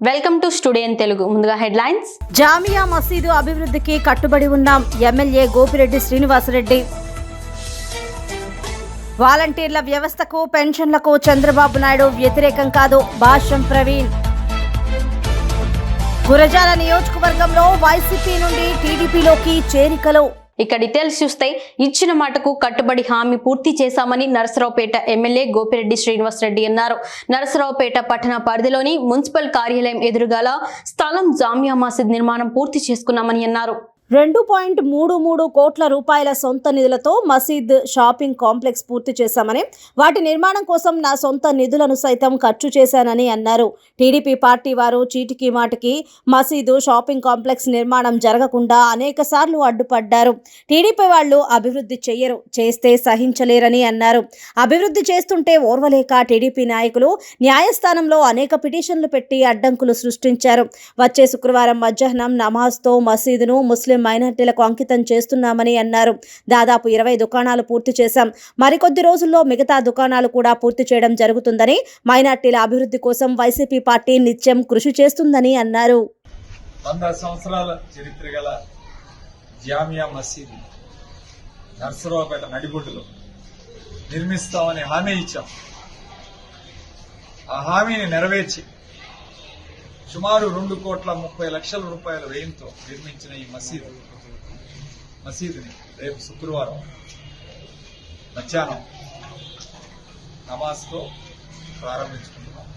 Welcome to studio Telugu. ముందుగా headlines. Jamia మసీదు అభివృద్ధికి కట్టుబడి ఉన్నాం. ఎమ్మెల్యే గోపిరెడ్డి శ్రీనివాసరెడ్డి. వాలంటీర్ల వ్యవస్థకు పెన్షన్లకు చంద్రబాబు నాయుడు వ్యతిరేకం కాదు. భాష్యం ప్రవీణ్. గురజాల నియోజకవర్గంలో వైసీపీ నుండి టీడీపీలోకి చేరికలు. ఇక డీటెయిల్స్ చూస్తే ఇచ్చిన మాటకు కట్టుబడి హామీ పూర్తి చేశామని నరసరావుపేట ఎమ్మెల్యే గోపిరెడ్డి శ్రీనివాసరెడ్డి అన్నారు. నరసరావుపేట పట్టణ పరిధిలోని మున్సిపల్ కార్యాలయం ఎదురుగాల స్థలం జామియా మసీద్ నిర్మాణం పూర్తి చేసుకున్నామని అన్నారు. 2.33 కోట్ల రూపాయల సొంత నిధులతో మసీద్ షాపింగ్ కాంప్లెక్స్ పూర్తి చేశామని, వాటి నిర్మాణం కోసం నా సొంత నిధులను సైతం ఖర్చు చేశానని అన్నారు. టీడీపీ పార్టీ వారు చీటికి మాటికి మసీదు షాపింగ్ కాంప్లెక్స్ నిర్మాణం జరగకుండా అనేక సార్లు అడ్డుపడ్డారు. టీడీపీ వాళ్ళు అభివృద్ధి చెయ్యరు, చేస్తే సహించలేరని అన్నారు. అభివృద్ధి చేస్తుంటే ఓర్వలేక టీడీపీ నాయకులు న్యాయస్థానంలో అనేక పిటిషన్లు పెట్టి అడ్డంకులు సృష్టించారు. వచ్చే శుక్రవారం మధ్యాహ్నం నమాజ్తో మసీదును ముస్లిం మైనార్టీలకు అంకితం చేస్తున్నామని అన్నారు. దాదాపు 20 దుకాణాలు పూర్తి చేశాం. మరికొద్ది రోజుల్లో మిగతా దుకాణాలు కూడా పూర్తి చేయడం జరుగుతుందని, మైనార్టీల అభివృద్ధి కోసం వైసీపీ పార్టీ నిత్యం కృషి చేస్తుందని అన్నారు. 100 సంవత్సరాల చరిత్ర గల జామియా మసీదు నర్సరావుపేట నడిబొడ్డులో నిర్మిస్తామని హామీ ఇచ్చాం. ఆ హామీని నెరవేర్చి సుమారు 2,30,00,000 రూపాయల వ్యయంతో నిర్మించిన ఈ మసీదుని రేపు శుక్రవారం మధ్యాహ్నం నమాజ్తో ప్రారంభించుకుంటున్నాం.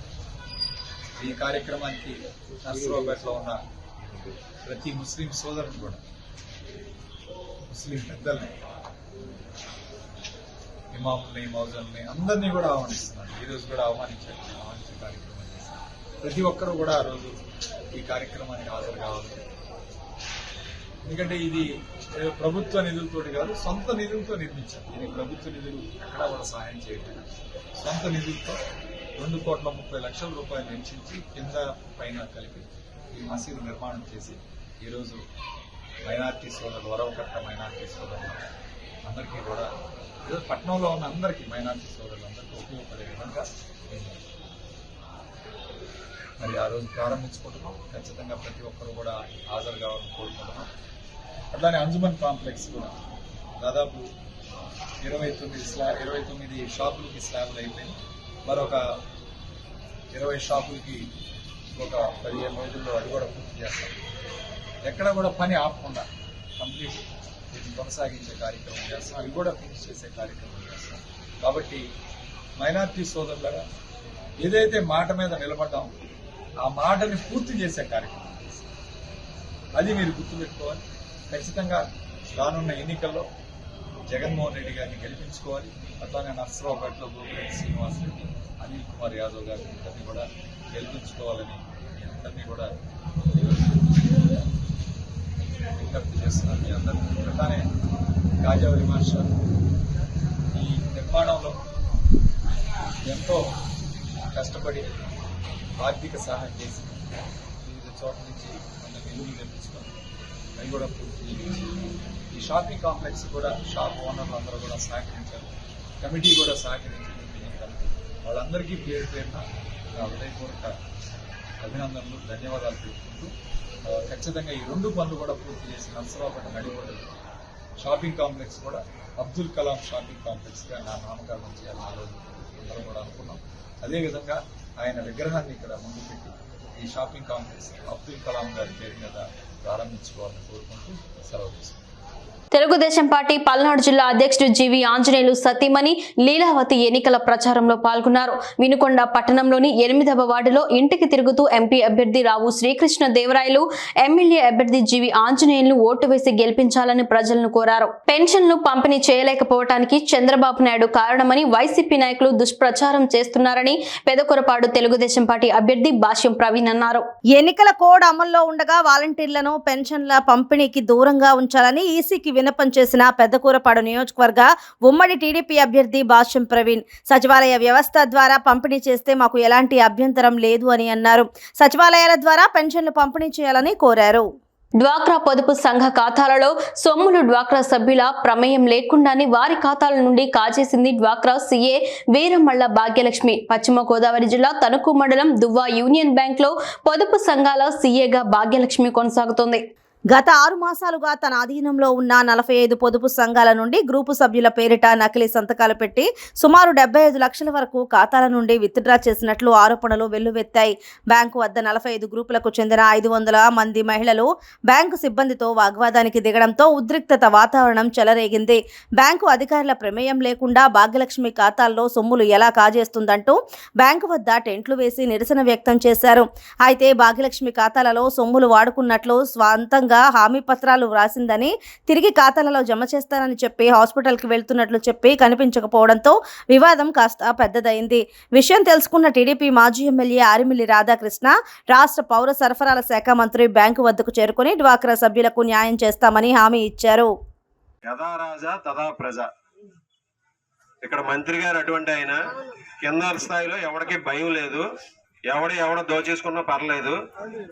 ఈ కార్యక్రమానికి నర్సరావుపేటలో ఉన్న ప్రతి ముస్లిం సోదరుని కూడా, ముస్లిం పెద్దల్ని, ఇమాముల్ని, మౌజల్ని అందరినీ కూడా ఆహ్వానిస్తున్నాను. ఈరోజు కూడా ఆహ్వానించే కార్యక్రమం చేశాను. ప్రతి ఒక్కరూ కూడా ఆ రోజు ఈ కార్యక్రమానికి హాజరు కావాలి. ఎందుకంటే ఇది ప్రభుత్వ నిధులతోటి కాదు, సొంత నిధులతో నిర్మించారు. ఇది ప్రభుత్వ నిధులు ఎక్కడా కూడా సహాయం చేయలేదు. సొంత నిధులతో 2,30,00,000 రూపాయలు వెచ్చించి కింద పైన కలిపి ఈ మసీదు నిర్మాణం చేసి ఈరోజు మైనార్టీ సోదరులు, వరవకట్ట మైనార్టీ సోదరులు అందరికీ కూడా, ఈరోజు పట్టణంలో ఉన్న అందరికీ, మైనార్టీ సోదరులందరికీ ఉపయోగపడే విధంగా మరి ఆ రోజు ప్రారంభించుకుంటున్నాం. ఖచ్చితంగా ప్రతి ఒక్కరు కూడా హాజరు కావాలని కోరుకుంటున్నాం. అట్లానే అంజుమన్ కాంప్లెక్స్ కూడా దాదాపు 29 షాపులకి స్లాబ్లు అయిపోయింది. మరొక 20 షాపులకి ఒక 15 రోజుల్లో అది కూడా పూర్తి చేస్తాం. ఎక్కడ కూడా పని ఆపకుండా కంప్లీట్ దీన్ని కొనసాగించే కార్యక్రమం చేస్తాం. అవి కూడా పూర్తి చేసే కార్యక్రమం చేస్తాం. కాబట్టి మైనార్టీ సోదరులుగా ఏదైతే మాట మీద నిలబడ్డామో ఆ మాటని పూర్తి చేసే కార్యక్రమం చేస్తాం. అది మీరు గుర్తుపెట్టుకోవాలి. ఖచ్చితంగా రానున్న ఎన్నికల్లో జగన్మోహన్ రెడ్డి గారిని గెలిపించుకోవాలి. అట్లానే నర్సరావుపేటలో గోపిరెడ్డి శ్రీనివాసరెడ్డి, అనిల్ కుమార్ యాదవ్ గారిని అందరినీ కూడా గెలిపించుకోవాలని మీ అందరినీ కూడా విజ్ఞప్తి చేస్తున్నాను. మీ అందరినీ అట్లానే కాజా విమర్శ ఈ నిర్మాణంలో ఎంతో కష్టపడి ఆర్థిక సహాయం చేసి వివిధ చోట్ల నుంచి మన నిధులు తెప్పించుకొని అవి కూడా పూర్తి చేయించి ఈ షాపింగ్ కాంప్లెక్స్ కూడా షాప్ ఓనర్లు అందరూ కూడా సహకరించారు. కమిటీ కూడా సహకరించింది. వాళ్ళందరికీ పేరు పేరున హృదయపూర్వక అభినందనలు, ధన్యవాదాలు తెలుపుకుంటూ ఖచ్చితంగా ఈ 2 పనులు కూడా పూర్తి చేసి నర్సరావుపేట నడిబొడ్డులో షాపింగ్ కాంప్లెక్స్ కూడా అబ్దుల్ కలాం షాపింగ్ కాంప్లెక్స్గా నా నామకరణం చేయాలని ఆ రోజు అందరం కూడా అనుకున్నాం. అదేవిధంగా ఆయన విగ్రహాన్ని ఇక్కడ ముందు పెట్టి ఈ షాపింగ్ కాంప్లెక్స్ అబ్దుల్ కలాం గారి పేరు మీద ప్రారంభించుకోవాలని కోరుకుంటూ సెలవు తీసుకుంటాం. తెలుగుదేశం పార్టీ పల్నాడు జిల్లా అధ్యక్షుడు జీవి ఆంజనేయులు సతీమణి లీలావతి ఎన్నికల ప్రచారంలో పాల్గొన్నారు. వినుకొండ పట్టణంలోని 8వ వార్డులో ఇంటికి తిరుగుతూ ఎంపీ అభ్యర్థి రావు శ్రీకృష్ణ దేవరాయలు, ఎమ్మెల్యే అభ్యర్థి జీవి ఆంజనేయులను ఓటు వేసి గెలిపించాలని ప్రజలను కోరారు. పెన్షన్లు పంపిణీ చేయలేకపోవడానికి చంద్రబాబు నాయుడు కారణమని వైసీపీ నాయకులు దుష్ప్రచారం చేస్తున్నారని పెదకొరపాడు తెలుగుదేశం పార్టీ అభ్యర్థి భాష్యం ప్రవీణ్ అన్నారు. ఎన్నికల కోడ్ అమల్లో ఉండగా వాలంటీర్లను పెన్షన్ల పంపిణీకి దూరంగా ఉంచాలని ఈసీకి విన్నపం చేసిన పెద్దకూరపాడు నియోజకవర్గ ఉమ్మడి టీడీపీ అభ్యర్థి భాష్యం ప్రవీణ్, సచివాలయ వ్యవస్థ ద్వారా పంపిణీ చేస్తే మాకు ఎలాంటి అభ్యంతరం లేదు అని అన్నారు. సచివాలయాల ద్వారా పెన్షన్లు పంపిణీ చేయాలని కోరారు. డ్వాక్రా పొదుపు సంఘ ఖాతాలలో సొమ్ములు డ్వాక్రా సభ్యుల ప్రమేయం లేకుండానే వారి ఖాతాల నుండి కాజేసింది డ్వాక్రా సీఏ వీరమల్ల భాగ్యలక్ష్మి. పశ్చిమ గోదావరి జిల్లా తణుకు మండలం దువ్వా యూనియన్ బ్యాంక్ లో పొదుపు సంఘాల సీఏగా భాగ్యలక్ష్మి కొనసాగుతోంది. గత 6 మాసాలుగా తన అధీనంలో ఉన్న 45 పొదుపు సంఘాల నుండి గ్రూపు సభ్యుల పేరిట నకిలీ సంతకాలు పెట్టి సుమారు 75 లక్షల వరకు ఖాతాల నుండి విత్డ్రా చేసినట్లు ఆరోపణలు వెల్లువెత్తాయి. బ్యాంకు వద్ద 45 గ్రూపులకు చెందిన 500 మంది మహిళలు బ్యాంకు సిబ్బందితో వాగ్వాదానికి దిగడంతో ఉద్రిక్తత వాతావరణం చెలరేగింది. బ్యాంకు అధికారుల ప్రమేయం లేకుండా భాగ్యలక్ష్మి ఖాతాల్లో సొమ్ములు ఎలా కాజేస్తుందంటూ బ్యాంకు వద్ద టెంట్లు వేసి నిరసన వ్యక్తం చేశారు. అయితే భాగ్యలక్ష్మి ఖాతాలలో సొమ్ములు వాడుకున్నట్లు స్వంతంగా హామీ పత్రాలు వ్రాసిందని, తిరిగి ఖాతాలలో జమ చేస్తానని చెప్పి హాస్పిటల్కి వెళ్తున్నట్లు చెప్పి కనిపించకపోవడంతో వివాదం కాస్త పెద్దదైంది. విషయం తెలుసుకున్న టీడీపీ మాజీ ఎమ్మెల్యే ఆరిమిల్లి రాధాకృష్ణ రాష్ట్ర పౌర సరఫరాల శాఖ మంత్రి బ్యాంకు వద్దకు చేరుకుని డ్వాక్రా సభ్యులకు న్యాయం చేస్తామని హామీ ఇచ్చారు. యథా రాజా తథా ప్రజ. ఇక్కడ మంత్రి గారు అటువంటి ఆయన, కింద స్థాయిలో ఎవరికి భయం లేదు, ఎవడ దోచేసుకున్నా పర్లేదు.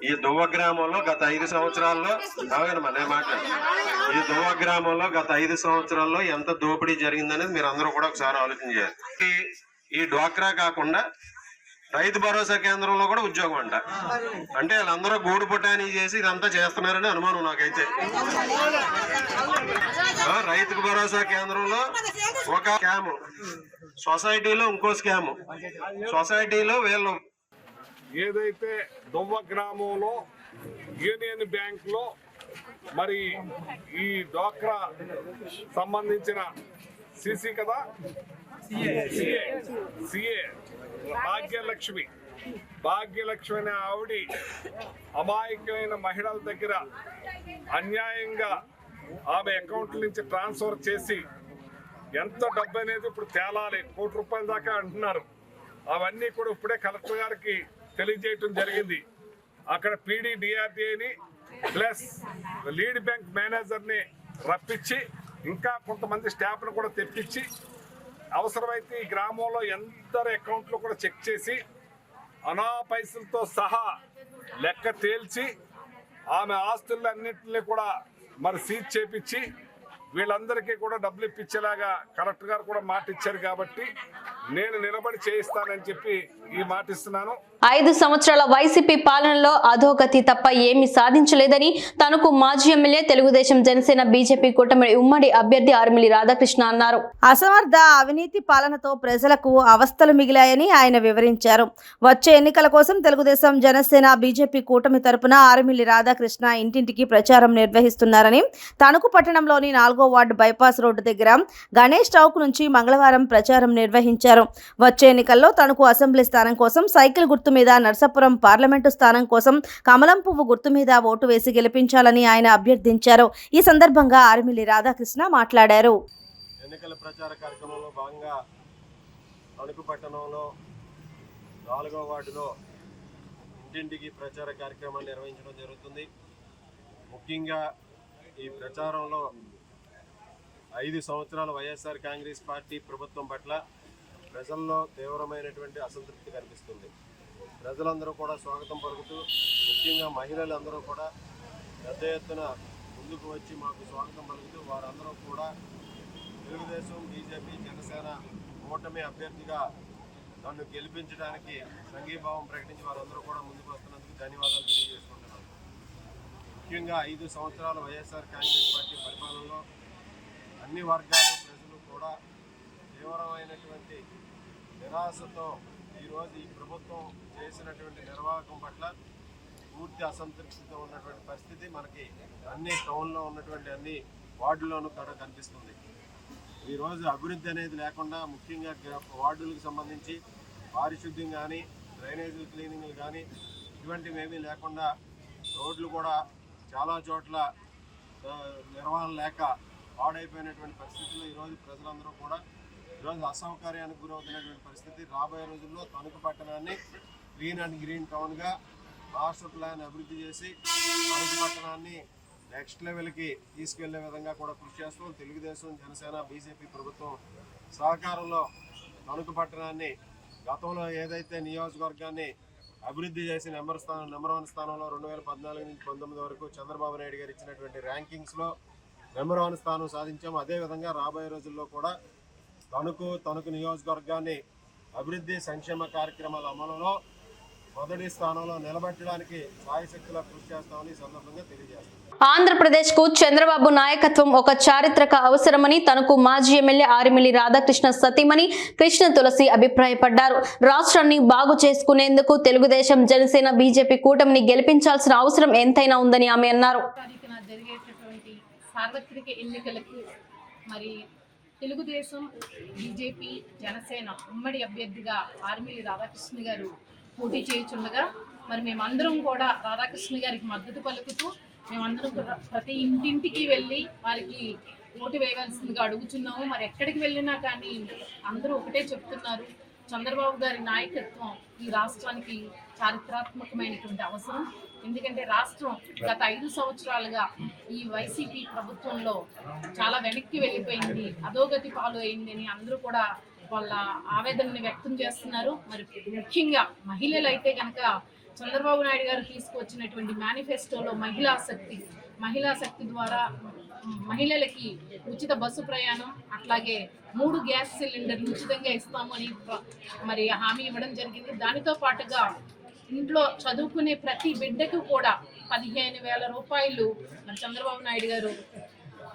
ఈ దువ్వ గ్రామంలో గత 5 సంవత్సరాల్లో ఈ దువ్వ గ్రామంలో గత 5 సంవత్సరాల్లో ఎంత దోపిడీ జరిగిందనేది మీరు అందరూ కూడా ఒకసారి ఆలోచన చేయాలి. ఈ డ్వాక్రా కాకుండా రైతు భరోసా కేంద్రంలో కూడా ఉద్యోగం అంట. అంటే వాళ్ళందరూ గూడు పుటాని చేసి ఇదంతా చేస్తున్నారని అనుమానం నాకైతే. రైతు భరోసా కేంద్రంలో ఒక స్కాము, సొసైటీలో ఇంకో స్కాము, సొసైటీలో వీళ్ళు ఏదైతే దువ్వ గ్రామంలో యూనియన్ బ్యాంక్ లో మరి ఈ డ్వాక్రా సంబంధించిన సిసి కదా సిఏ భాగ్యలక్ష్మి అనే ఆవిడ అమాయకమైన మహిళల దగ్గర అన్యాయంగా ఆమె అకౌంట్ల నుంచి ట్రాన్స్ఫర్ చేసి ఎంత డబ్బు అనేది ఇప్పుడు తేలాలి, ₹1 కోటి దాకా అంటున్నారు. అవన్నీ కూడా ఇప్పుడే కలెక్టర్ గారికి తెలియజేయటం జరిగింది. అక్కడ పీడీ డిఆర్డీఏని ప్లస్ లీడ్ బ్యాంక్ మేనేజర్ని రప్పించి ఇంకా కొంతమంది స్టాఫ్ను కూడా తెప్పించి అవసరమైతే ఈ గ్రామంలో ఎందరి అకౌంట్లు కూడా చెక్ చేసి అనా పైసలతో సహా లెక్క తేల్చి ఆమె ఆస్తులన్నింటినీ కూడా మరి సీజ్ చేపించి వీళ్ళందరికీ కూడా డబ్బులు ఇప్పించేలాగా కలెక్టర్ గారు కూడా మాట ఇచ్చారు. కాబట్టి నేను నిలబడి చేయిస్తానని చెప్పి ఈ మాట ఇస్తున్నాను. 5 సంవత్సరాల వైసీపీ పాలనలో అధోగతి తప్ప ఏమీ సాధించలేదని తనకు మాజీ ఎమ్మెల్యే తెలుగుదేశం జనసేన బీజేపీ కూటమి ఉమ్మడి అభ్యర్థి ఆరిమిల్లి రాధాకృష్ణ అన్నారు. అసమర్థ అవినీతి పాలనతో ప్రజలకు అవస్థలు మిగిలాయని ఆయన వివరించారు. వచ్చే ఎన్నికల కోసం తెలుగుదేశం జనసేన బీజేపీ కూటమి తరపున ఆరిమిల్లి రాధాకృష్ణ ఇంటింటికి ప్రచారం నిర్వహిస్తున్నారని, తణుకు పట్టణంలోని 4వ వార్డు బైపాస్ రోడ్డు దగ్గర గణేష్ చౌక్ నుంచి మంగళవారం ప్రచారం నిర్వహించారు. వచ్చే ఎన్నికల్లో తణుకు అసెంబ్లీ స్థానం కోసం సైకిల్ గుర్తు మీద, నర్సాపురం పార్లమెంటు స్థానం కోసం కమలం పువ్వు గుర్తు మీద ఓటు వేసి గెలిపించాలని ఆయన అభ్యర్థించారు. ఈ సందర్భంగా ఆరిమిల్లి రాధాకృష్ణ మాట్లాడారు. ఎన్నికల ప్రచార కార్యక్రమంలో భాగంగా తణుకు పట్టణంలో 4వ వార్డులో ఇంటింటికి ప్రచార కార్యక్రమాన్ని నిర్వహించడం జరుగుతుంది. ముఖ్యంగా ఈ ప్రచారంలో 5 సంవత్సరాల వైఎస్ఆర్ కాంగ్రెస్ పార్టీ ప్రభుత్వం పట్ల ప్రజల్లో తీవ్రమైనటువంటి అసంతృప్తి కనిపిస్తుంది. ప్రజలందరూ కూడా స్వాగతం పలుకుతూ, ముఖ్యంగా మహిళలందరూ కూడా పెద్ద ఎత్తున ముందుకు వచ్చి మాకు స్వాగతం పలుకుతూ వారందరూ కూడా తెలుగుదేశం బీజేపీ జనసేన కూటమి అభ్యర్థిగా నన్ను గెలిపించడానికి సంఘీభావం ప్రకటించి వారందరూ కూడా ముందుకు వస్తున్నందుకు ధన్యవాదాలు తెలియజేసుకుంటున్నాను. ముఖ్యంగా 5 సంవత్సరాల వైఎస్ఆర్ కాంగ్రెస్ పార్టీ పరిపాలనలో అన్ని వర్గాల ప్రజలు కూడా తీవ్రమైనటువంటి నిరాశతో ఈరోజు ఈ ప్రభుత్వం చేసినటువంటి నిర్వాహకం పట్ల పూర్తి అసంతృప్తితో ఉన్నటువంటి పరిస్థితి మనకి అన్ని టౌన్లో ఉన్నటువంటి అన్ని వార్డుల్లోనూ కూడా కనిపిస్తుంది. ఈరోజు అభివృద్ధి అనేది లేకుండా, ముఖ్యంగా వార్డులకు సంబంధించి పారిశుద్ధ్యం కానీ, డ్రైనేజీ క్లీనింగ్లు కానీ ఇటువంటివి ఏమీ లేకుండా రోడ్లు కూడా చాలా చోట్ల నిర్వహణ లేక పాడైపోయినటువంటి పరిస్థితుల్లో ఈరోజు ప్రజలందరూ కూడా ఈరోజు అసౌకర్యానికి గురవుతున్నటువంటి పరిస్థితి. రాబోయే రోజుల్లో తణుకు పట్టణాన్ని క్లీన్ అండ్ గ్రీన్ టౌన్గా మాస్టర్ ప్లాన్ అభివృద్ధి చేసి తణుకు పట్టణాన్ని నెక్స్ట్ లెవెల్కి తీసుకెళ్లే విధంగా కూడా కృషి చేస్తాం. తెలుగుదేశం జనసేన బీజేపీ ప్రభుత్వం సహకారంలో తణుకు పట్టణాన్ని గతంలో ఏదైతే నియోజకవర్గాన్ని అభివృద్ధి చేసి నెంబర్ 1 స్థానంలో 2014 నుంచి 19 వరకు చంద్రబాబు నాయుడు గారు ఇచ్చినటువంటి ర్యాంకింగ్స్లో నెంబర్ 1 స్థానం సాధించాము. అదేవిధంగా రాబోయే రోజుల్లో కూడా తణుకు నియోజకవర్గాన్ని అభివృద్ధి సంక్షేమ కార్యక్రమాల అమలులో మొదటి స్థానంలో నిలబెట్టడానికి సాయశక్తులా కృషి చేస్తామని ఈ సందర్భంగా తెలియజేస్తాం. ఆంధ్రప్రదేశ్ కు చంద్రబాబు నాయకత్వం ఒక చారిత్రక అవసరమని తనకు మాజీ ఎమ్మెల్యే ఆరిమిల్లి రాధాకృష్ణ సతీమణి కృష్ణ తులసి అభిప్రాయపడ్డారు. రాష్ట్రాన్ని బాగు చేసుకునేందుకు తెలుగుదేశం, జనసేన, బీజేపీ కూటమిని గెలిపించాల్సిన అవసరం ఎంతైనా ఉందని ఆమె అన్నారు. జరిగేటటువంటి సార్వత్రిక ఎన్నికలకు మరి తెలుగుదేశం, బీజేపీ, జనసేన ఉమ్మడి అభ్యర్థిగా ఆరిమిల్లి రాధాకృష్ణ గారు పోటీ చేయుచుండగా మరి మేమందరం కూడా రాధాకృష్ణ గారికి మద్దతు పలుకుతూ మేమందరం కూడా ప్రతి ఇంటింటికి వెళ్ళి వారికి ఓటు వేయవలసిందిగా అడుగుతున్నాము. మరి ఎక్కడికి వెళ్ళినా కానీ అందరూ ఒకటే చెప్తున్నారు, చంద్రబాబు గారి నాయకత్వం ఈ రాష్ట్రానికి చారిత్రాత్మకమైనటువంటి అవసరం. ఎందుకంటే రాష్ట్రం గత 5 సంవత్సరాలుగా ఈ వైసీపీ ప్రభుత్వంలో చాలా వెనక్కి వెళ్ళిపోయింది, అధోగతి పాలు అయింది అని అందరూ కూడా వాళ్ళ ఆవేదనని వ్యక్తం చేస్తున్నారు. మరి ముఖ్యంగా మహిళలు అయితే కనుక చంద్రబాబు నాయుడు గారు తీసుకువచ్చినటువంటి మేనిఫెస్టోలో మహిళా శక్తి ద్వారా మహిళలకి ఉచిత బస్సు ప్రయాణం, అట్లాగే 3 గ్యాస్ సిలిండర్లు ఉచితంగా ఇస్తాము అని మరి హామీ ఇవ్వడం జరిగింది. దానితో పాటుగా ఇంట్లో చదువుకునే ప్రతి బిడ్డకు కూడా 15,000 రూపాయలు మరి చంద్రబాబు నాయుడు గారు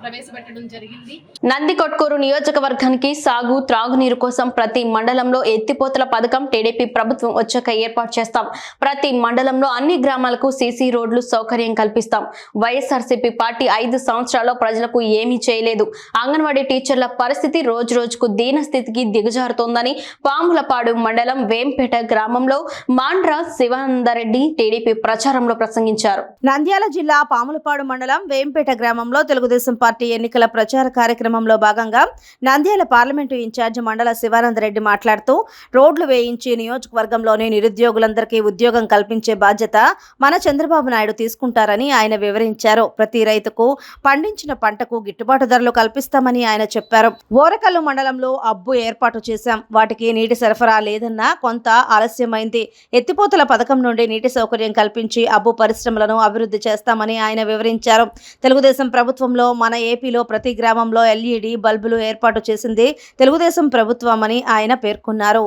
ప్రవేశపెట్టడం జరిగింది. నందికొట్కూరు నియోజకవర్గానికి సాగు, త్రాగునీరు కోసం ప్రతి మండలంలో ఎత్తిపోతల పథకం టీడీపీ ప్రభుత్వం వచ్చాక ఏర్పాటు చేస్తాం. ప్రతి మండలంలో అన్ని గ్రామాలకు సీసీ రోడ్లు సౌకర్యం కల్పిస్తాం. వైఎస్ఆర్సీపీ పార్టీ 5 సంవత్సరాల్లో ప్రజలకు ఏమీ చేయలేదు. అంగన్వాడీ టీచర్ల పరిస్థితి రోజు రోజుకు దీన స్థితికి దిగజారుతోందని పాములపాడు మండలం వేంపేట గ్రామంలో మాండ్రా శివానందరెడ్డి టీడీపీ ప్రచారంలో ప్రసంగించారు. నంద్యాల జిల్లా పాములపాడు మండలం వేంపేట గ్రామంలో తెలుగుదేశం పార్టీ ఎన్నికల ప్రచార కార్యక్రమంలో భాగంగా నంద్యాల పార్లమెంటు ఇన్ఛార్జ్ మండల శివానందరెడ్డి మాట్లాడుతూ రోడ్లు వేయించి నియోజకవర్గంలోని నిరుద్యోగులందరికీ ఉద్యోగం కల్పించే బాధ్యత మన చంద్రబాబు నాయుడు తీసుకుంటారని ఆయన వివరించారు. ప్రతి రైతుకు పండించిన పంటకు గిట్టుబాటు ధరలు కల్పిస్తామని ఆయన చెప్పారు. ఓరకల్లు మండలంలో అబ్బు ఏర్పాటు చేశాం. వాటికి నీటి సరఫరా లేదన్నా కొంత ఆలస్యమైంది. ఎత్తిపోతల పథకం నుండి నీటి సౌకర్యం కల్పించి అబ్బు పరిశ్రమలను అభివృద్ధి చేస్తామని ఆయన వివరించారు. తెలుగుదేశం ప్రభుత్వంలో మన ఏపీలో ప్రతి గ్రామంలో ఎల్ఈడి బల్బులు ఏర్పాటు చేసింది తెలుగుదేశం ప్రభుత్వమని ఆయన పేర్కొన్నారు.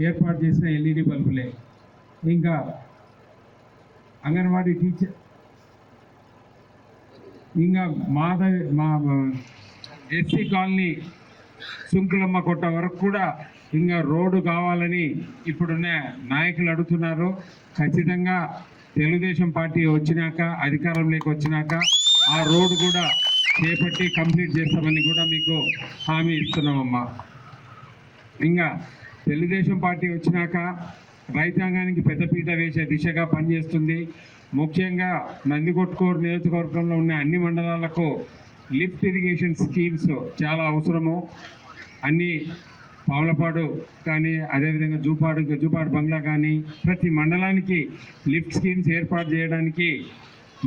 ఏర్పాటు చేసిన ఎల్ఈడి బల్బులే. ఇంకా అంగన్వాడీ టీచర్, ఇంకా మా ఎస్సీ కాలనీ సుంకులమ్మ కొట్ట వరకు కూడా ఇంకా రోడ్డు కావాలని ఇప్పుడున్న నాయకులు అడుగుతున్నారు. ఖచ్చితంగా తెలుగుదేశం పార్టీ వచ్చినాక, అధికారంలోకి వచ్చినాక ఆ రోడ్డు కూడా చేపట్టి కంప్లీట్ చేస్తామని కూడా మీకు హామీ ఇస్తున్నామమ్మా. ఇంకా తెలుగుదేశం పార్టీ వచ్చినాక రైతాంగానికి పెద్దపీట వేసే దిశగా పనిచేస్తుంది. ముఖ్యంగా నందికొట్కూరు నియోజకవర్గంలో ఉన్న అన్ని మండలాలకు లిఫ్ట్ ఇరిగేషన్ స్కీమ్స్ చాలా అవసరము. అన్ని పావులపాడు కానీ, అదేవిధంగా జూపాడు బంగ్లా కానీ ప్రతి మండలానికి లిఫ్ట్ స్కీమ్స్ ఏర్పాటు చేయడానికి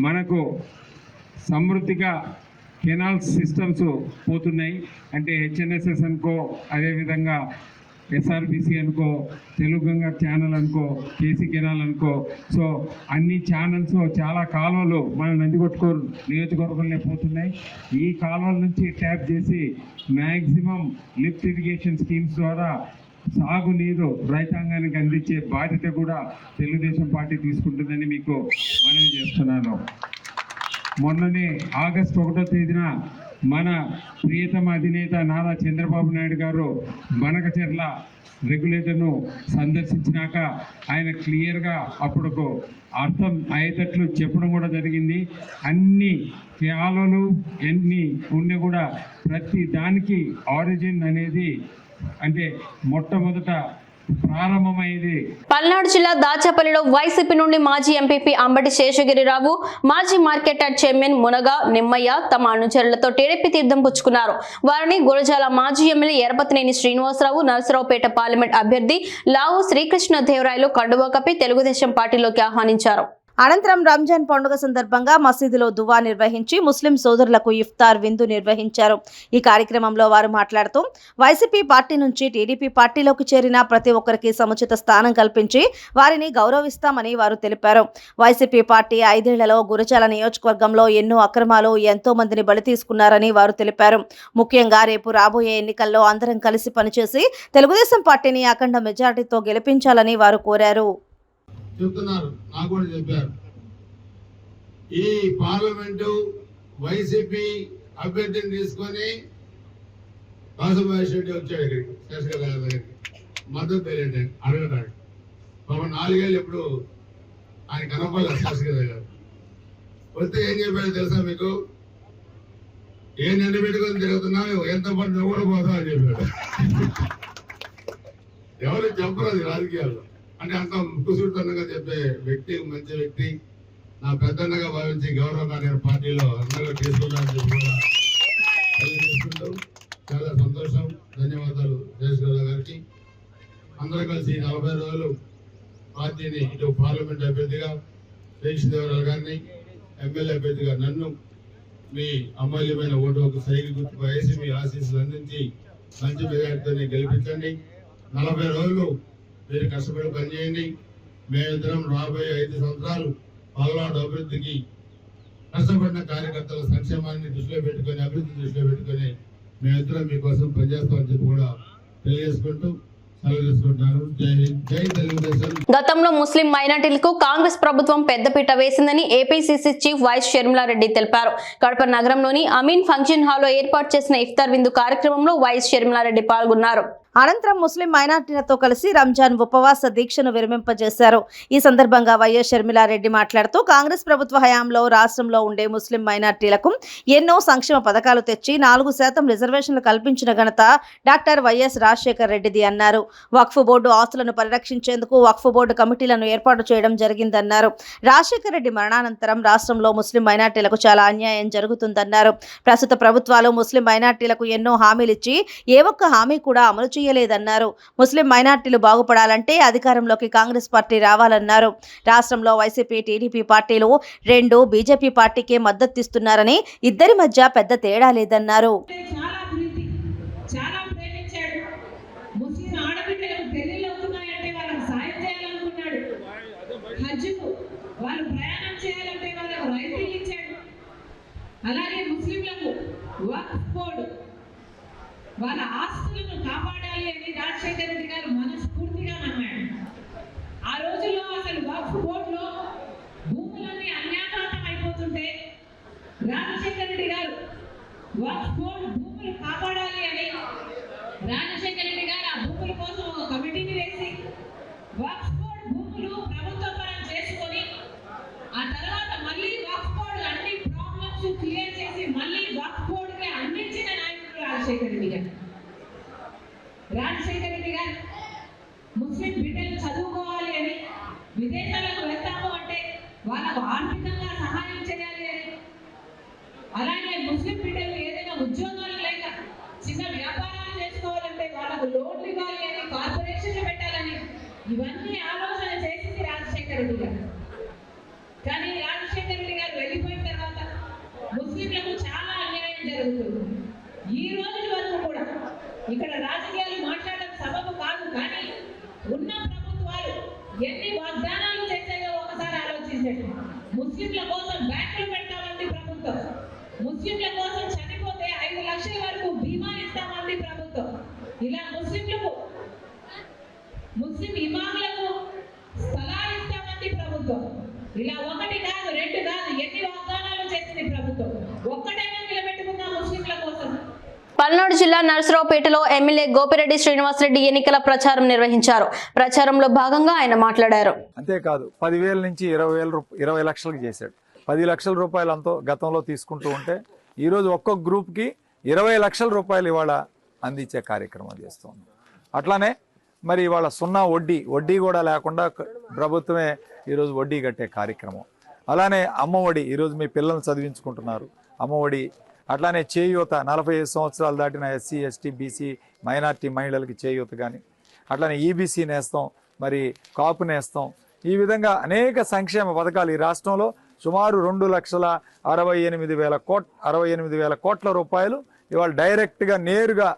మనకు సమృద్ధిగా కెనాల్స్ సిస్టమ్స్ పోతున్నాయి. అంటే హెచ్ఎన్ఎస్ఎస్ అనుకో, అదేవిధంగా ఎస్ఆర్బిసి అనుకో, తెలుగు గంగా ఛానల్ అనుకో, కేసీ కెనాల్ అనుకో. సో అన్ని ఛానల్స్, చాలా కాలువలు మన నందికొట్కూరు నియోజకవర్గంలో పోతున్నాయి. ఈ కాలువల నుంచి ట్యాప్ చేసి మ్యాక్సిమం లిఫ్ట్ ఇరిగేషన్ స్కీమ్స్ ద్వారా సాగునీరు రైతాంగానికి అందించే బాధ్యత కూడా తెలుగుదేశం పార్టీ తీసుకుంటుందని మీకు మనవి చేస్తున్నాను. మొన్ననే ఆగస్టు 1వ తేదీన మన ప్రియతమ అధినేత నారా చంద్రబాబు నాయుడు గారు బనకచెర్ల రెగ్యులేటర్ను సందర్శించినాక ఆయన క్లియర్గా అప్పుడు అర్థం అయ్యేటట్లు చెప్పడం కూడా జరిగింది. అన్ని కాలువలు ఎన్ని ఉన్నా కూడా ప్రతి దానికి ఆరిజిన్ అనేది అంటే మొట్టమొదట ప్రారంభమైంది. పల్నాడు జిల్లా దాచేపల్లిలో వైసీపీ నుండి మాజీ ఎంపీపీ అంబటి శేషగిరిరావు, మాజీ మార్కెట్ యార్డ్ చైర్మన్ మునగా నిమ్మయ్య తమ అనుచరులతో టీడీపీ తీర్థం పుచ్చుకున్నారు. వారిని గురజాల మాజీ ఎమ్మెల్యే ఎరపతినేని శ్రీనివాసరావు, నరసరావుపేట పార్లమెంట్ అభ్యర్థి లావు శ్రీకృష్ణదేవరాయలు కండువా కప్పి తెలుగుదేశం పార్టీలోకి ఆహ్వానించారు. అనంతరం రంజాన్ పండుగ సందర్భంగా మసీదులో దువా నిర్వహించి ముస్లిం సోదరులకు ఇఫ్తార్ విందు నిర్వహించారు. ఈ కార్యక్రమంలో వారు మాట్లాడుతూ వైసీపీ పార్టీ నుంచి టీడీపీ పార్టీలోకి చేరిన ప్రతి ఒక్కరికి సముచిత స్థానం కల్పించి వారిని గౌరవిస్తామని వారు తెలిపారు. వైసీపీ పార్టీ 5 ఏళ్లలో గురజాల నియోజకవర్గంలో ఎన్నో అక్రమాలు, ఎంతో మందిని బలి తీసుకున్నారని వారు తెలిపారు. ముఖ్యంగా రేపు రాబోయే ఎన్నికల్లో అందరం కలిసి పనిచేసి తెలుగుదేశం పార్టీని అఖండ మెజారిటీతో గెలిపించాలని వారు కోరారు. చెప్తున్నారు, నాకు కూడా చెప్పారు. ఈ పార్లమెంటు వైసీపీ అభ్యర్థిని తీసుకొని కాసుభాయ్ రెడ్డి వచ్చాడు ఇక్కడికి, శశికళ గారి దగ్గరికి మద్దతు తెలియండి అడగడానికి. పాపం 4 ఏళ్ళు ఎప్పుడు ఆయన కనపడలేదు శశికళ గారు. వస్తే ఏం చెప్పాడు తెలుసా మీకు? ఏ నిండు పెట్టుకొని తిరుగుతున్నావు, ఎంత పని నువ్వు కూడా పోతావు అని చెప్పాడు. ఎవరు చెప్పరు అది రాజకీయాల్లో. అంటే అంత ముక్కుసూటితనంగా చెప్పే వ్యక్తి, మంచి వ్యక్తి, నా పెద్దన్నగా భావించి గౌరవంగా నేను పార్టీలో అందరూ తీసుకున్నానని చెప్పి కూడా తెలియజేసుకుంటూ చాలా సంతోషం. ధన్యవాదాలు శేషగౌడ గారికి. అందరూ కలిసి 40 రోజులు పార్టీని ఇటు పార్లమెంట్ అభ్యర్థిగా శేషదేవరావు గారిని, ఎమ్మెల్యే అభ్యర్థిగా నన్ను మీ అమూల్యమైన ఓటు సైకిల్ గుర్తు వేసి మీ ఆశీస్సులు అందించి మంచి మెజార్టీని గెలిపించండి. 40 రోజులు మీరు కష్టపడి పనిచేయండి. మేమిద్దరం రాబోయే 5 సంవత్సరాలు పల్నాడు అభివృద్ధికి కష్టపడిన కార్యకర్తల సంక్షేమాన్ని దృష్టిలో పెట్టుకొని, అభివృద్ధి దృష్టిలో పెట్టుకొని మేమిద్దరం మీకోసం పనిచేస్తామని చెప్పి కూడా తెలియజేసుకుంటూ సెలవు తీసుకుంటున్నాను. జై హింద్, జై తెలుగుదేశం. గతంలో ముస్లిం మైనార్టీలకు కాంగ్రెస్ ప్రభుత్వం పెద్దపీట వేసిందని ఏపీసీసీ చీఫ్ వైఎస్ షర్మిలారెడ్డి తెలిపారు. కడప నగరంలోని అమీన్ ఫంక్షన్ హాల్లో ఏర్పాటు చేసిన ఇఫ్తార్ విందు కార్యక్రమంలో వైఎస్ షర్మిలారెడ్డి పాల్గొన్నారు. అనంతరం ముస్లిం మైనార్టీలతో కలిసి రంజాన్ ఉపవాస దీక్షను విరమింపజేశారు. ఈ సందర్భంగా వైఎస్ షర్మిలారెడ్డి మాట్లాడుతూ కాంగ్రెస్ ప్రభుత్వ హయాంలో రాష్ట్రంలో ఉండే ముస్లిం మైనార్టీలకు ఎన్నో సంక్షేమ పథకాలు తెచ్చి 4% రిజర్వేషన్లు కల్పించిన ఘనత డాక్టర్ వైఎస్ రాజశేఖర్ రెడ్డిది అన్నారు. వక్ఫ్ బోర్డు ఆస్తులను పరిరక్షించేందుకు వక్ఫ్ బోర్డు కమిటీలను ఏర్పాటు చేయడం జరిగిందన్నారు. రాజశేఖర్ రెడ్డి మరణానంతరం రాష్ట్రంలో ముస్లిం మైనార్టీలకు చాలా అన్యాయం జరుగుతుందన్నారు. ప్రస్తుత ప్రభుత్వాలు ముస్లిం మైనార్టీలకు ఎన్నో హామీలిచ్చి ఏ ఒక్క హామీ కూడా అమలు చేయలేదన్నారు. ముస్లిం మైనార్టీలు బాగుపడాలంటే అధికారంలోకి కాంగ్రెస్ పార్టీ రావాలన్నారు. రాష్ట్రంలో వైసీపీ, టీడీపీ పార్టీలు 2 బీజేపీ పార్టీకే మద్దతిస్తున్నారని, ఇద్దరి మధ్య పెద్ద తేడా లేదన్నారు. అలాగే ముస్లింలకు వక్ఫ్ బోర్డు వాళ్ళ ఆస్తులను కాపాడాలి అని రాజశేఖర రెడ్డి గారు మనస్ఫూర్తిగా నమ్మాడు. ఆ రోజుల్లో అసలు వక్ఫ్ బోర్డులో భూములన్నీ అన్యాక్రాంతం అయిపోతుంటే రాజశేఖర రెడ్డి గారు వక్ఫ్ బోర్డు భూములు కాపాడాలి అని రాజశేఖర రెడ్డి గారు ఆ భూముల కోసం ఒక కమిటీని వేసి వక్ఫ్ బోర్డు భూములు ప్రభుత్వ పరం చేసుకొని ఆ తర్వాత మళ్ళీ వక్ఫ్ బోర్డు అన్ని ప్రాబ్లమ్స్ క్లియర్ చేసి మళ్ళీ వక్ఫ్ బోర్డుకి అందించిన నాయకుడు రాజశేఖర రెడ్డి గారు. రాజశేఖర రెడ్డి గారు ముస్లిం బిడ్డలు చదువుకోవాలి అని, విదేశాలకు వెళ్తాము అంటే వాళ్ళకు ఆర్థికంగా సహాయం చేయాలి అని, అలాగే ముస్లిం బిడ్డలు ఏదైనా ఉద్యోగాలు లేక చిన్న వ్యాపారాలు చేసుకోవాలంటే వాళ్ళకు లోన్లు ఇవ్వాలి అని, కార్పొరేషన్లు పెట్టాలని, ఇవన్నీ ఆలోచన చేసింది రాజశేఖర రెడ్డి గారు. కానీ రాజశేఖర రెడ్డి గారు వెళ్ళిపోయిన తర్వాత ముస్లింలకు చాలా అన్యాయం జరుగుతుంది. ఈ రోజు వరకు కూడా ఇక్కడ రాజకీయాలు మాట్లాడడం సబబు కాదు, కానీ ఉన్న ప్రభుత్వాలు ఎన్ని వాగ్దానాలు చేశాయో ఒకసారి ఆలోచించండి. ముస్లింల కోసం బ్యాంకులు పెట్టామంది ప్రభుత్వం, ముస్లింల కోసం చనిపోతే 5 లక్షల వరకు బీమా ఇస్తామంది ప్రభుత్వం, ఇలా ముస్లిం ఇమాములకు స్థలాలు ఇస్తామంది ప్రభుత్వం, ఇలా 1 కాదు 2 కాదు ఎన్ని వాగ్దానాలు చేసింది ప్రభుత్వం. ఒక్కటైనా నిలబెట్టుకున్న ముస్లింల కోసం. పల్నాడు జిల్లా నరసరావుపేటలో ఎమ్మెల్యే గోపిరెడ్డి శ్రీనివాసరెడ్డి ఎన్నికల ప్రచారం నిర్వహించారు. ప్రచారంలో భాగంగా ఆయన మాట్లాడారు. అంతేకాదు 10,000 నుంచి 20 లక్షలకు చేశాడు. 10 లక్షల రూపాయలు అంతా గతంలో తీసుకుంటూ ఉంటే ఈరోజు ఒక్కొక్క గ్రూప్కి 20 లక్షల రూపాయలు ఇవాళ అందించే కార్యక్రమం చేస్తుంది. అట్లానే మరి ఇవాళ 0 వడ్డీ కూడా లేకుండా ప్రభుత్వమే ఈరోజు వడ్డీ కట్టే కార్యక్రమం. అలానే అమ్మఒడి, ఈరోజు మీ పిల్లల్ని చదివించుకుంటున్నారు అమ్మఒడి. అట్లానే చేయూత, 45 సంవత్సరాలు దాటిన ఎస్సీ, ఎస్టీ, బీసీ, మైనార్టీ మహిళలకి చేయూత కానీ, అట్లానే ఈబీసీ నేస్తాం, మరి కాపు నేస్తాం, ఈ విధంగా అనేక సంక్షేమ పథకాలు ఈ రాష్ట్రంలో సుమారు 2,68,000 కోట్ల రూపాయలు ఇవాళ డైరెక్ట్గా నేరుగా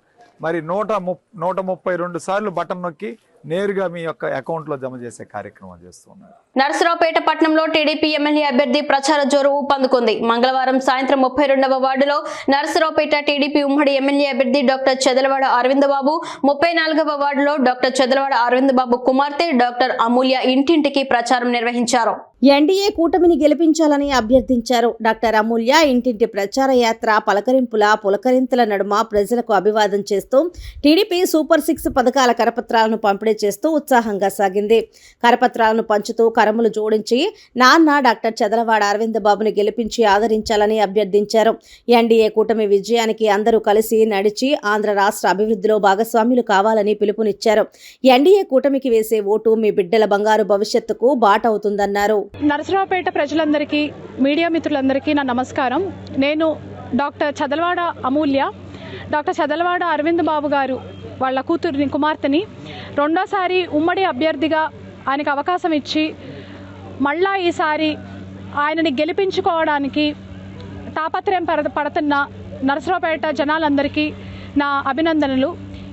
మరి 132 సార్లు బటన్ నొక్కి నేరుగా మీ యొక్క అకౌంట్లో జమ చేసే కార్యక్రమం చేస్తున్నారు. నరసరావుపేట పట్టణంలో టీడీపీ ఎమ్మెల్యే అభ్యర్థి ప్రచార జోరు ఊపందుకుంది. మంగళవారం సాయంత్రం 32వ వార్డులో నరసరావుపేట టీడీపీ ఉమ్మడి ఎమ్మెల్యే అభ్యర్థి డాక్టర్ చదలవాడ అరవింద్ బాబు, 34వ వార్డులో డాక్టర్ చదలవాడ అరవింద్ బాబు కుమార్తె డాక్టర్ అమూల్య ఇంటింటికి ప్రచారం నిర్వహించారు. ఎన్డీఏ కూటమిని గెలిపించాలని అభ్యర్థించారు. డాక్టర్ అమూల్య ఇంటింటి ప్రచార యాత్ర పలకరింపుల పులకరింతల నడుమ ప్రజలకు అభివాదం చేస్తూ టీడీపీ సూపర్ 6 పథకాల కరపత్రాలను పంపిణీ చేస్తూ ఉత్సాహంగా సాగింది. కరపత్రాలను పంచుతూ కరములు జోడించి నాన్న డాక్టర్ చదలవాడ అరవింద్ బాబుని గెలిపించి ఆదరించాలని అభ్యర్థించారు. ఎన్డీఏ కూటమి విజయానికి అందరూ కలిసి నడిచి ఆంధ్ర రాష్ట్ర అభివృద్ధిలో భాగస్వాములు కావాలని పిలుపునిచ్చారు. ఎన్డీఏ కూటమికి వేసే ఓటు మీ బిడ్డల బంగారు భవిష్యత్తుకు బాటవుతుందన్నారు. నరసరావుపేట ప్రజలందరికీ, మీడియా మిత్రులందరికీ నా నమస్కారం. నేను డాక్టర్ చదలవాడ అమూల్య, డాక్టర్ చదలవాడ అరవింద్ బాబు గారు వాళ్ళ కుమార్తెని రెండోసారి ఉమ్మడి అభ్యర్థిగా ఆయనకు అవకాశం ఇచ్చి మళ్ళా ఈసారి ఆయనని గెలిపించుకోవడానికి తాపత్రయం పడుతున్న నరసరావుపేట జనాలందరికీ నా అభినందనలు.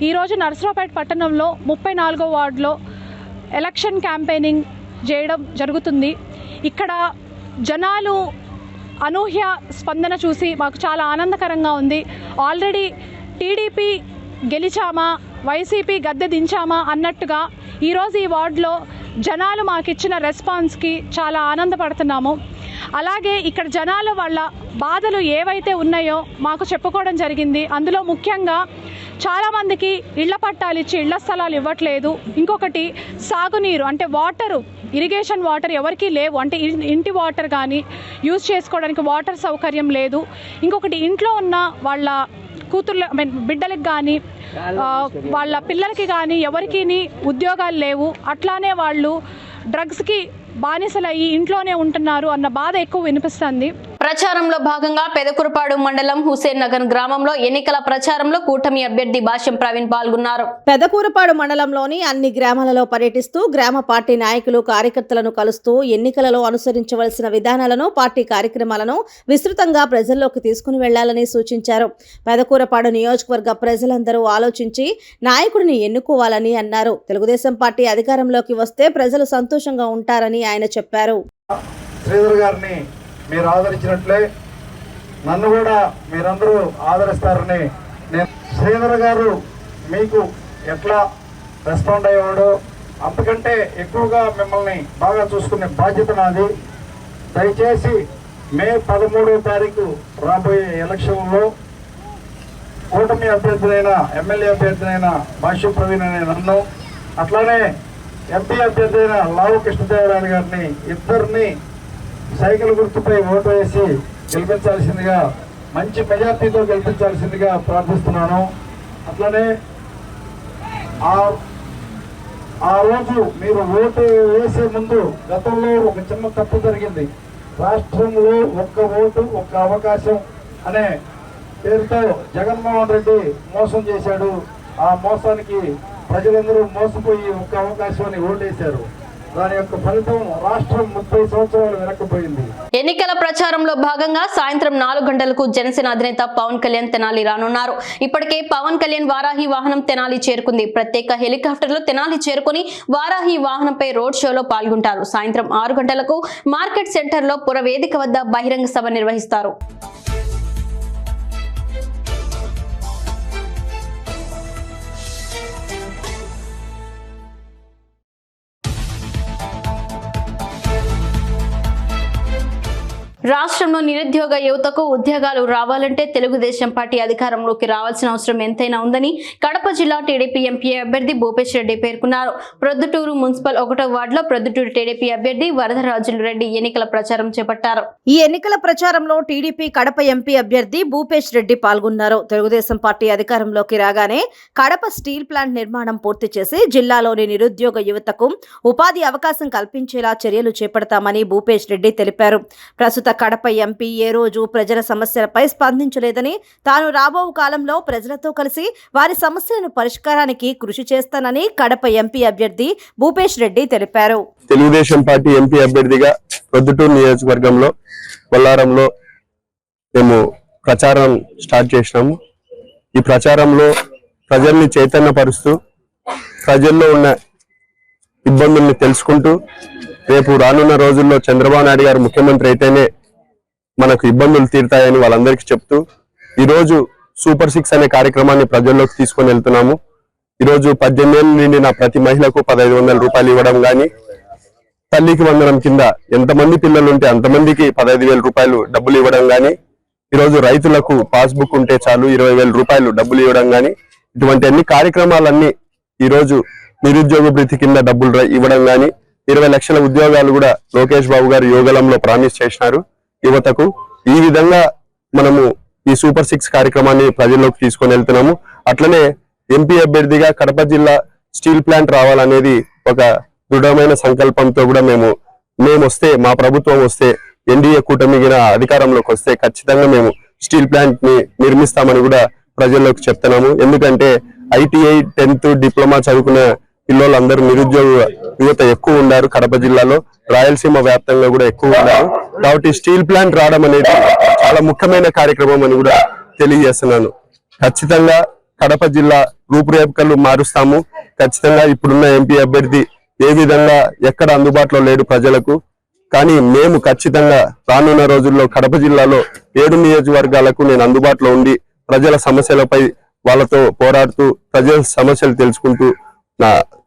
ఈరోజు నరసరావుపేట పట్టణంలో 34వ వార్డులో ఎలక్షన్ క్యాంపెయినింగ్ చేయడం జరుగుతుంది. ఇక్కడ జనాలు అనూహ్య స్పందన చూసి మాకు చాలా ఆనందకరంగా ఉంది. ఆల్రెడీ టీడీపీ గెలిచామా, వైసీపీ గద్దె దించామా అన్నట్టుగా ఈరోజు ఈ వార్డులో జనాలు మాకిచ్చిన రెస్పాన్స్కి చాలా ఆనందపడుతున్నాము. అలాగే ఇక్కడ జనాలు వాళ్ళ బాధలు ఏవైతే ఉన్నాయో మాకు చెప్పుకోవడం జరిగింది. అందులో ముఖ్యంగా చాలామందికి ఇళ్ల పట్టాలు ఇచ్చి ఇళ్ల స్థలాలు ఇవ్వట్లేదు. ఇంకొకటి సాగునీరు అంటే వాటరు, ఇరిగేషన్ వాటర్ ఎవరికీ లేవు. అంటే ఇంటి వాటర్ కానీ యూజ్ చేసుకోవడానికి వాటర్ సౌకర్యం లేదు. ఇంకొకటి ఇంట్లో ఉన్న వాళ్ళ కూతుర్ల బిడ్డలకు కానీ వాళ్ళ పిల్లలకి కానీ ఎవరికి ఉద్యోగాలు లేవు. అట్లానే వాళ్ళు డ్రగ్స్కి బానిసలయ్యి ఇంట్లోనే ఉంటున్నారు అన్న బాధ ఎక్కువ వినిపిస్తుంది. ప్రచారంలో భాగంగా పెదకురపాడు మండలం హుసేన్ నగర్ గ్రామంలో ఎన్నికల ప్రచారంలో కూటమి అభ్యర్థి భాష్యం ప్రవీణ్ పాల్గొన్నారు. పెదకూరపాడు మండలంలోని అన్ని గ్రామాలలో పర్యటిస్తూ గ్రామ పార్టీ నాయకులు కార్యకర్తలను కలుస్తూ ఎన్నికలలో అనుసరించవలసిన విధానాలను, పార్టీ కార్యక్రమాలను విస్తృతంగా ప్రజల్లోకి తీసుకుని వెళ్లాలని సూచించారు. పెదకూరపాడు నియోజకవర్గ ప్రజలందరూ ఆలోచించి నాయకుడిని ఎన్నుకోవాలని అన్నారు. తెలుగుదేశం పార్టీ అధికారంలోకి వస్తే ప్రజలు సంతోషంగా ఉంటారని ఆయన చెప్పారు. శ్రీధర్ గారిని మీరు ఆదరించినట్లే నన్ను కూడా మీరందరూ ఆదరిస్తారని నేను, శ్రీధర్ గారు మీకు ఎట్లా రెస్పాండ్ అయ్యేవాడో అంతకంటే ఎక్కువగా మిమ్మల్ని బాగా చూసుకునే బాధ్యత నాది. దయచేసి మే 13వ తారీఖు రాబోయే ఎలక్షన్లో కూటమి అభ్యర్థులైన ఎమ్మెల్యే అభ్యర్థులైన భాష్యం ప్రవీణ్ అనే నన్ను, అట్లానే ఎంపీ అభ్యర్థి అయిన లావు కృష్ణదేవరాయలు గారిని ఇద్దరిని సైకిల్ గుర్తుపై ఓటు వేసి గెలిపించాల్సిందిగా, మంచి మెజార్టీతో గెలిపించాల్సిందిగా ప్రార్థిస్తున్నాను. అట్లనే ఆ రోజు మీరు ఓటు వేసే ముందు గతంలో ఒక చిన్న తప్పు జరిగింది. రాష్ట్రంలో ఒక్క ఓటు ఒక్క అవకాశం అనే పేరుతో జగన్మోహన్ రెడ్డి మోసం చేశాడు. ఆ మోసానికి ప్రజలందరూ మోసపోయి ఒక్క అవకాశాన్ని ఓటేశారు. దాని యొక్క ఫలితం రాష్ట్రం 30 సంవత్సరాలు వెనక్కిపోయింది. ఎన్నికల ప్రచారంలో భాగంగా సాయంత్రం 4 గంటలకు జనసేన అధినేత పవన్ కళ్యాణ్ తెనాలి రానున్నారు. ఇప్పటికే పవన్ కళ్యాణ్ వారాహి వాహనం తెనాలి చేరుకుంది. ప్రత్యేక హెలికాప్టర్లో తెనాలి చేరుకుని వారాహి వాహనంపై రోడ్ షోలో పాల్గొంటారు. సాయంత్రం 6 గంటలకు మార్కెట్ సెంటర్లో పురవేదిక వద్ద బహిరంగ సభ నిర్వహిస్తారు. రాష్ట్రంలో నిరుద్యోగ యువతకు ఉద్యోగాలు రావాలంటే తెలుగుదేశం పార్టీ అధికారంలోకి రావాల్సిన అవసరం ఎంతైనా ఉందని కడప జిల్లా టీడీపీ ఎంపీ అభ్యర్థి భూపేష్ రెడ్డి పేర్కొన్నారు. ప్రొద్దుటూరు మున్సిపల్ 1వ వార్డులో ప్రొద్దుటూరు టీడీపీ అభ్యర్థి వరదరాజులు రెడ్డి ఎన్నికల ప్రచారం చేపట్టారు. ఈ ఎన్నికల ప్రచారంలో టీడీపీ కడప ఎంపీ అభ్యర్థి భూపేష్ రెడ్డి పాల్గొన్నారు. తెలుగుదేశం పార్టీ అధికారంలోకి రాగానే కడప స్టీల్ ప్లాంట్ నిర్మాణం పూర్తి చేసి జిల్లాలోని నిరుద్యోగ యువతకు ఉపాధి అవకాశం కల్పించేలా చర్యలు చేపడతామని భూపేష్ రెడ్డి తెలిపారు. ప్రస్తుత కడప ఎంపీ ఏ రోజు ప్రజల సమస్యలపై స్పందించలేదని, తాను రాబో కాలంలో ప్రజలతో కలిసి వారి సమస్యలను పరిష్కారానికి కృషి చేస్తానని కడప ఎంపీ అభ్యర్థి భూపేష్ రెడ్డి తెలిపారు. తెలుగుదేశం పార్టీ ఎంపీ అభ్యర్థిగా ప్రొద్దుటూరు నియోజకవర్గంలో బొల్లారంలో మేము ప్రచారం స్టార్ట్ చేసినాము. ఈ ప్రచారంలో ప్రజల్ని చైతన్యపరుస్తూ ప్రజల్లో ఉన్న ఇబ్బందుల్ని తెలుసుకుంటూ రేపు రానున్న రోజుల్లో చంద్రబాబు నాయుడు గారు ముఖ్యమంత్రి అయితేనే మనకు ఇబ్బందులు తీరుతాయని వాళ్ళందరికీ చెప్తూ ఈరోజు సూపర్ 6 అనే కార్యక్రమాన్ని ప్రజల్లోకి తీసుకొని వెళ్తున్నాము. ఈరోజు 18 ఏళ్ళు నిండిన ప్రతి మహిళకు 1500 రూపాయలు ఇవ్వడం కానీ, తల్లికి వందనం కింద ఎంతమంది పిల్లలు ఉంటే అంతమందికి 15,000 రూపాయలు డబ్బులు ఇవ్వడం కానీ, ఈరోజు రైతులకు పాస్బుక్ ఉంటే చాలు 20,000 రూపాయలు డబ్బులు ఇవ్వడం కానీ, ఇటువంటి అన్ని కార్యక్రమాలన్నీ ఈరోజు నిరుద్యోగ భృతి కింద డబ్బులు ఇవ్వడం కానీ, 20 లక్షల ఉద్యోగాలు కూడా లోకేష్ బాబు గారు యోగలంలో ప్రామిస్ చేసినారు యువతకు. ఈ విధంగా మనము ఈ సూపర్ 6 కార్యక్రమాన్ని ప్రజల్లోకి తీసుకొని వెళ్తున్నాము. అట్లనే ఎంపీ అభ్యర్థిగా కడప జిల్లా స్టీల్ ప్లాంట్ రావాలనేది ఒక దృఢమైన సంకల్పంతో కూడా మేము వస్తే, మా ప్రభుత్వం వస్తే, ఎన్డీఏ కూటమి అధికారంలోకి వస్తే ఖచ్చితంగా మేము స్టీల్ ప్లాంట్ ని నిర్మిస్తామని కూడా ప్రజల్లోకి చెప్తున్నాము. ఎందుకంటే ITI 10th డిప్లొమా చదువుకున్న పిల్లలందరూ నిరుద్యోగ యువత ఎక్కువ ఉన్నారు కడప జిల్లాలో, రాయలసీమ వ్యాప్తంగా కూడా ఎక్కువ ఉన్నారు. కాబట్టి స్టీల్ ప్లాంట్ రావడం అనేది చాలా ముఖ్యమైన కార్యక్రమం అని కూడా తెలియజేస్తున్నాను. ఖచ్చితంగా కడప జిల్లా రూపురేఖలు మారుస్తాము. ఖచ్చితంగా ఇప్పుడున్న ఎంపీ అభ్యర్థి ఏ విధంగా ఎక్కడ అందుబాటులో లేడు ప్రజలకు, కానీ మేము ఖచ్చితంగా రానున్న రోజుల్లో కడప జిల్లాలో 7 నియోజకవర్గాలకు నేను అందుబాటులో ఉండి ప్రజల సమస్యలపై వాళ్ళతో పోరాడుతూ ప్రజల సమస్యలు తెలుసుకుంటూ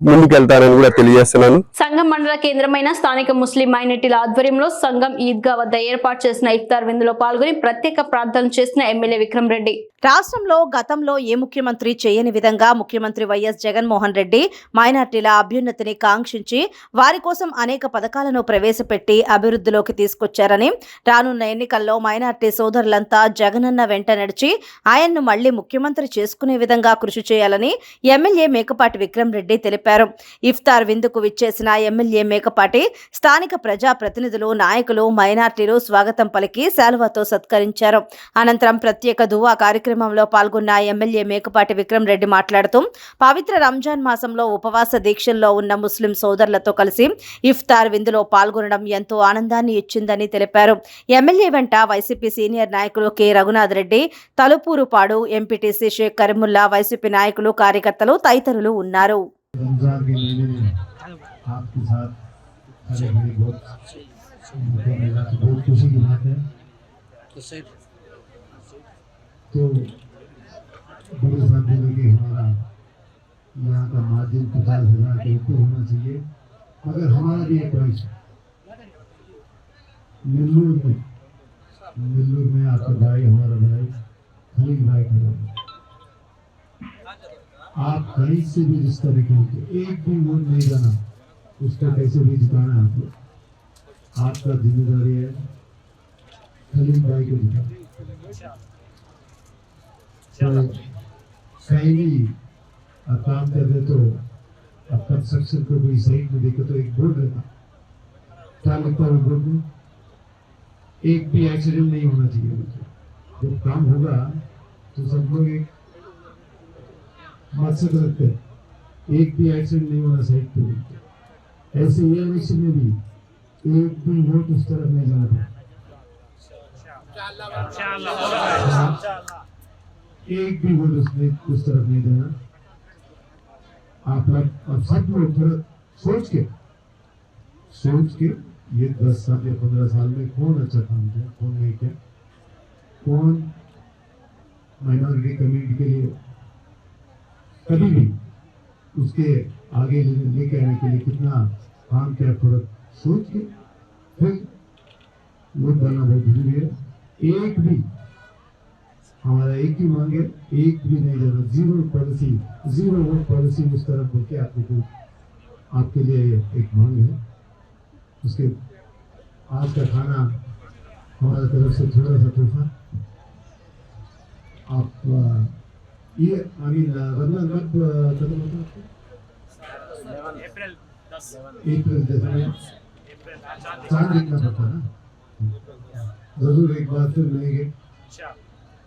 ముందుకెళ్తానని కూడా తెలియజేస్తున్నాను. సంఘం మండల కేంద్రమైన స్థానిక ముస్లిం మైనారిటీల ఆధ్వర్యంలో సంఘం ఈద్గా వద్ద ఏర్పాటు చేసిన ఇఫ్తార్ విందులో పాల్గొని ప్రత్యేక ప్రార్థనలు చేసిన ఎమ్మెల్యే విక్రమ్ రెడ్డి. రాష్ట్రంలో గతంలో ఏ ముఖ్యమంత్రి చేయని విధంగా ముఖ్యమంత్రి వైఎస్ జగన్మోహన్ రెడ్డి మైనార్టీల అభ్యున్నతిని కాంక్షించి వారి కోసం అనేక పథకాలను ప్రవేశపెట్టి అభివృద్ధిలోకి తీసుకొచ్చారని, రానున్న ఎన్నికల్లో మైనార్టీ సోదరులంతా జగనన్న వెంట నడిచి ఆయన్ను మళ్లీ ముఖ్యమంత్రి చేసుకునే విధంగా కృషి చేయాలని ఎమ్మెల్యే మేకపాటి విక్రమ్ రెడ్డి తెలిపారు. ఇఫ్తార్ విందుకు విచ్చేసిన ఎమ్మెల్యే మేకపాటి స్థానిక ప్రజా ప్రతినిధులు, నాయకులు, మైనార్టీలు స్వాగతం పలికి శాలువాతో సత్కరించారు. అనంతరం ప్రత్యేక దువా కార్యక్రమంలో పాల్గొన్న ఎమ్మెల్యే మేకపాటి విక్రమ్ రెడ్డి మాట్లాడుతూ పవిత్ర రంజాన్ మాసంలో ఉపవాస దీక్షల్లో ఉన్న ముస్లిం సోదరులతో కలిసి ఇఫ్తార్ విందులో పాల్గొనడం ఎంతో ఆనందాన్ని ఇచ్చిందని తెలిపారు. ఎమ్మెల్యే వెంట వైసీపీ సీనియర్ నాయకులు కె రఘునాథ్ రెడ్డి, తలుపూరుపాడు ఎంపీటీసీ షేక్ కరీముల్లా, వైసీపీ నాయకులు, కార్యకర్తలు తదితరులు ఉన్నారు. रमजान के महीने में आपके साथ खड़े होने बहुत खुशी की बात है। तो बड़े साहब बोले कि हमारा यहाँ का मार्जिन 50,000 के ऊपर होना चाहिए, मगर हमारा भी एक ख्वाहिश है। नेल्लूर में आपका भाई, हमारा भाई खलील भाई खड़ा है। आप कहीं से भी रिश्ता देखेंगे, एक भी वोट नहीं जाना, उसका कैसे भी जिताना है आपको, आपका जिम्मेदारी है खलील भाई को जिताना। तो कहीं भी आप काम कर रहे तो आप कंस्ट्रक्शन को भी साइड में देखे तो एक बोर्ड रहता, क्या लगता है बोर्ड में? एक भी एक्सीडेंट नहीं होना चाहिए। जब काम होगा तो सब लोग एक मकसद रखते हैं, एक भी एक्सीडेंट नहीं होना साइड पे। ऐसे ये इलेक्शन में भी एक भी वोट उस तरफ नहीं जाना था, एक भी वोट उस तरफ नहीं जाना। आप सब लोग थोड़ा सोच के ये 10 साल या 15 साल में कौन अच्छा काम किया, कौन नहीं किया, कौन माइनॉरिटी कम्युनिटी के लिए कभी भी उसके आगे लेके आने के लिए कितना काम किया, थोड़ा सोच के फिर वोट डालना बहुत जरूरी है। एक भी हमारा एक ही मांग है, एक भी नहीं जाना, जीरो वोट पॉलिसी उस तरफ बोल के आपके लिए एक मांग है। उसके आज का खाना हमारी तरफ से थोड़ा सा तोहफा, आप ये रमजान कब खत्म होता है? अप्रैल 10 चांद देखना पड़ता है ना। जरूर एक बार फिर मिलेंगे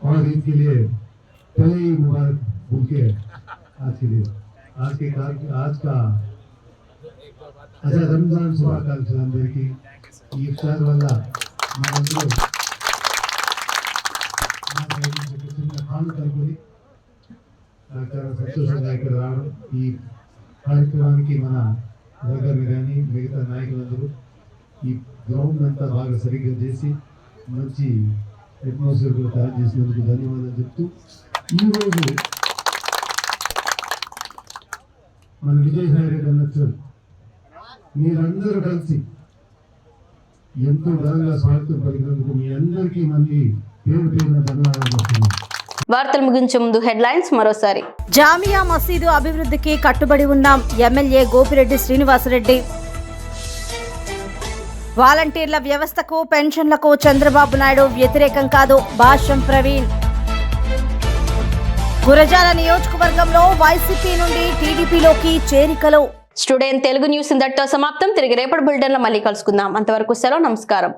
और ईद के लिए पहले ही मुबारक बोल के आज के लिए आज का अच्छा रमजान శుభాకాంక్షలు అందరికీ ఈ ఇఫ్తార్ వల్ల మనందరూ చిన్న కాను కలుపుని నాకు చాలా సంతోషంగా ఇక్కడ రావడం ఈ కార్యక్రమానికి మన దగ్గర కానీ మిగతా నాయకులందరూ ఈ గ్రౌండ్ అంతా బాగా సరిగ్గా చేసి మంచి అట్మాస్ఫియర్ కూడా తయారు చేసినందుకు ధన్యవాదాలు చెప్తూ ఈరోజు మన విజయసాయి రెడ్డి అన్నట్టు మీరందరూ కలిసి ఎంతో ఘనంగా స్వాగతం పలికినందుకు మీ అందరికీ మళ్ళీ పేరు పేరున ధన్యవాదాలు చెప్తున్నాను. వార్తలు ముగించే ముందు హెడ్లైన్స్ మరోసారి. జామియా మసీదు అభివృద్ధికి కట్టుబడి ఉన్నాం ఎమ్మెల్యే గోపిరెడ్డి శ్రీనివాసరెడ్డి. వాలంటీర్ల వ్యవస్థకు పెన్షన్లకు చంద్రబాబు నాయుడు వ్యతిరేకం కాదు భాష్యం ప్రవీణ్. గురజాల నియోజకవర్గంలో వైసీపీ నుండి టీడీపీలోకి చేరికలు. స్టూడెంట్ తెలుగు న్యూస్ ఇంతటితో సమాప్తం. తిరిగి రేపటి బులెటిన్లో మళ్ళీ కలుసుకుందాం. అంతవరకు సెలవు. నమస్కారం.